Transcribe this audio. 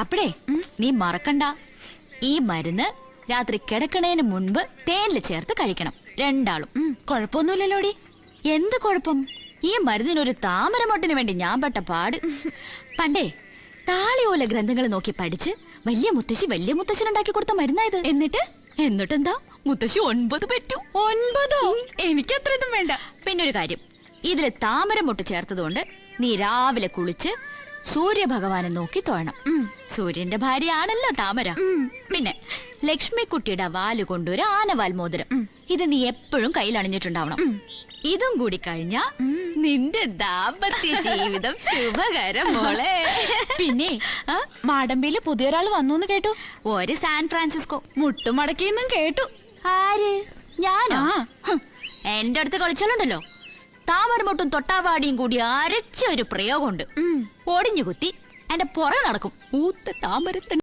അപ്പഴേ നീ മറക്കണ്ട, ഈ മരുന്ന് രാത്രി കിടക്കണേന് മുൻപ് തേനില് ചേർത്ത് കഴിക്കണം, രണ്ടാളും. കുഴപ്പമൊന്നുമില്ലല്ലോടി. എന്ത് കുഴപ്പം? ഈ മരുന്നിനൊരു താമരമൊട്ടിന് വേണ്ടി ഞാൻ പെട്ട പാട്. പണ്ടേ താളിയോല ഗ്രന്ഥങ്ങൾ നോക്കി പഠിച്ച് വലിയ മുത്തശ്ശനുണ്ടാക്കി കൊടുത്ത മരുന്നായത്. എന്നിട്ടെന്താ, മുത്തശ്ശി 9 പെറ്റു. 9? എനിക്ക് അത്ര ഇതും വേണ്ട. പിന്നൊരു കാര്യം, ഇതില് താമരമൊട്ട് ചേർത്തതുകൊണ്ട് നീ രാവിലെ കുളിച്ച് സൂര്യഭഗവാനെ നോക്കി തൊഴണം. സൂര്യന്റെ ഭാര്യയാണല്ലോ താമര. പിന്നെ ലക്ഷ്മിക്കുട്ടിയുടെ വാല് കൊണ്ടൊരു ആനവാൽ മോതിരം, ഇത് നീ എപ്പോഴും കയ്യിൽ അണിഞ്ഞിട്ടുണ്ടാവണം. ഇതും കൂടി കഴിഞ്ഞാ നിന്റെ ദാമ്പത്യ ജീവിതം ശുഭകരം മോളെ. പിന്നെ മാടമ്പിയില് പുതിയൊരാൾ വന്നു കേട്ടു. ഒരു സാൻ ഫ്രാൻസിസ്കോ മുട്ടുമടക്കിന്നും കേട്ടു. ആര്? ഞാനാ? എന്റെ അടുത്ത് കളിച്ചാലുണ്ടല്ലോ, താമരമൊട്ടും തൊട്ടാവാടിയും കൂടി അരച്ച ഒരു പ്രയോഗമുണ്ട്. ഒടിഞ്ഞു കുത്തി എന്റെ പുറകെ നടക്കും. ഊത്ത താമരത്തൻ